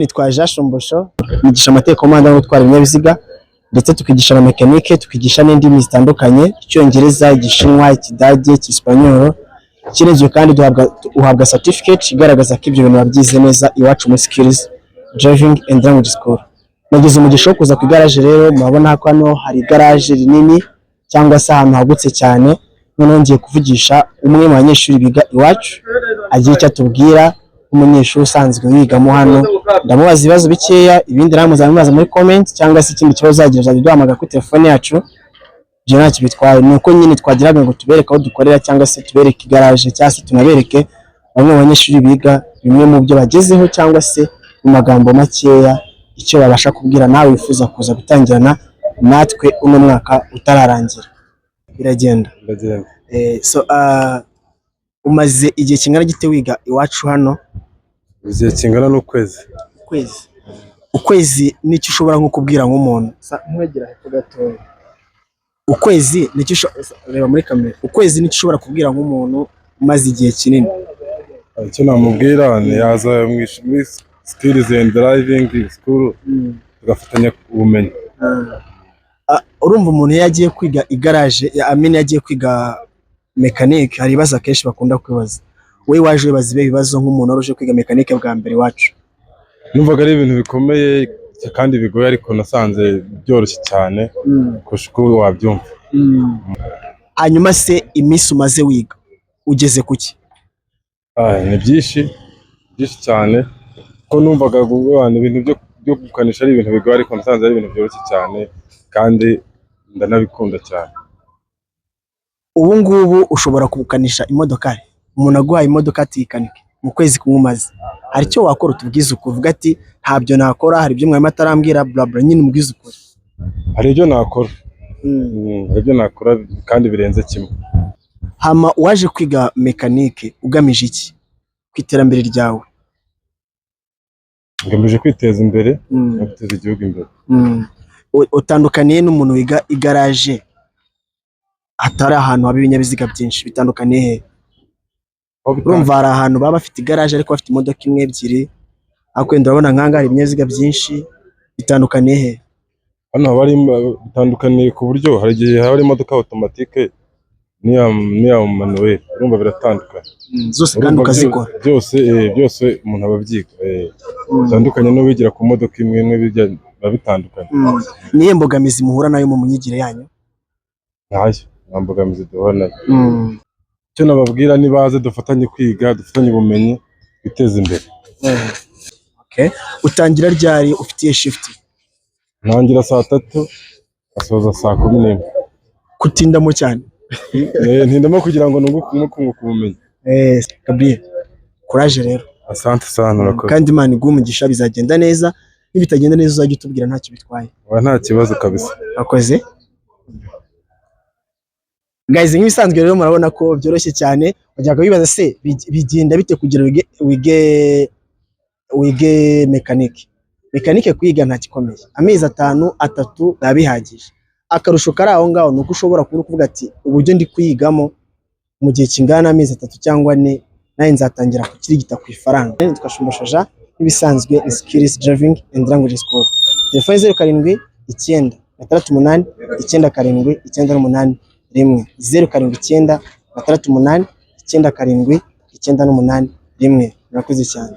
Nitwa Jean Shombosho, nigisha amategeko y'umuhanda no gutwara ibinyabiziga ndetse tukigisha na mekanike, tukigisha n'indimi zitandukanye, Icyongereza, Igishinwa, Ikidage, Icyesipanyol. Ikindi kandi uhabwa certificate igaragaza ko ibyo bintu wabyize neza iwacu muri Skills Driving and Language School. Nagize umugisha wo kuza ku garage rero, murabona ko hano hari garage rinini cyangwa se ahantu hagutse cyane. None ngiye kuvugisha umwe mu banyeshuri biga iwacu, agiye icyo atubwira umunyeshuri usanzwe wigamo hano. Ndamubaza ibibazo bikeya, ibindi namuzamubaza muri comment cyangwa se ikindi kibazo zagira uzaduhamagara kuri telefone yacu. Je ntacyo bitwaye, nuko nyine twagiraga ngo tubereke aho dukorera cyangwa se tubereke garage cyangwa se tunabereke bamwe mu banyeshuri biga bimwe mu byo bagezeho cyangwa se mu magambo makeya icyo babasha kubwira nawe wifuza kuza gutangirana natwe uno mwaka utararangira. Biragenda. Umaze igihe kingana gite wiga iwacu hano? Igihe kingana n'ukwezi. Ukwezi nicyo ushobora nko kubwira nk'umuntu nkwegera hepfo gatoya. Ukwezi nicyo reba muri kamera. Ukwezi nicyo ushobora kubwira nk'umuntu umaze igihe kinini? Icyo namubwira ni yaza muri Skills and Driving School tugafatanya ubumenyi. Urumva umuntu yagiye kwiga igaraje, yagiye kwiga mekanike, hari ibibazo akenshi bakunda kwibaza. Wowe waje wibaza ibibazo nk'umuntu uje kwiga mekanike bwa mbere iwacu? Numvaga ari ibintu bikomeye kandi bigoye, ariko nasanze byoroshye cyane kurusha uko wabyumva. Hanyuma se iminsi umaze wiga ugeze kuki? Ni byinshi cyane, ko numvaga ibintu byo gukanisha ari ibintu bigoye, ariko nasanze ari ibintu byoroshye cyane kandi ndanabikunda cyane. Ubu ngubu ushobora kubukanisha imodokari, umuntu aguhaye imodoka atikanike mu kwezi kumwe umaze, hari icyo wakora utubwiza ukuvuga ati ntabyo nakora, hari ibyo mwarimu atarambwira bla bla, nyine umubwiza ukuri? Hari ibyo nakora, hari ibyo nakora kandi birenze kimwe. Hama waje kwiga mekanike ugamije iki ku iterambere ryawe? Ngamije kwiteza imbere no guteza igihugu imbere. Utandukaniye n'umuntu wiga igaraje hatari ahantu haba ibinyabiziga byinshi, bitandukaniye he? Urumva hari ahantu baba bafite igaraje ariko bafite imodoka imwe ebyiri, ariko ndabona nkanga hari ibinyabiziga byinshi, bitandukaniye he? Hano bari bitandukaniye ku buryo hari igihe hari imodoka automatique niya manuel, urumva biratandukanye. Zose kandi ukazikora? Byose umuntu ababyiga. Bitandukanye no bigira ku modoka imwe n'ibijya bitandukanye. Niye mbogamizi muhura nayo mu myigire yanyu? Nta mbogamizi duhura nayo. Icyo nababwira ni baze dufatanye kwiga, dufatanye ubumenyi, biteze imbere. Utangira ryari, ufitiye shift? Ntangira saa 3 asoza saa 11. Kutindamo cyane? Ntindamo kugira ngo nunguke ubumenyi. Gabriel, courage rero. Asante sana urakoze. Kandi Imana iguhe umugisha, bizagenda neza. Nibitagenda neza uzajya utubwira ntacyo bitwaye. Nta kibazo kabisa. Akoze. Guys, nk'ibisanzwe rero murabona ko byoroshye cyane. Wajyaga wibaza se bigenda bite kugira wige mekanike? Mekanike kwiga nta gikomeye, amezi 3 nabihagije. Akarusho kari aho ngaho nuko ushobora kuvuga ati uburyo ndi kwigamo mu gihe kingana amezi 3 cyangwa 4 naye nzatangira kukirigita ku ifaranga. Twashumbashaja ibisanzwe Skills Driving and Language School. Telefone 07 9 68 97 98 rimwe, 079 68 97 98 rimwe. Murakoze cyane.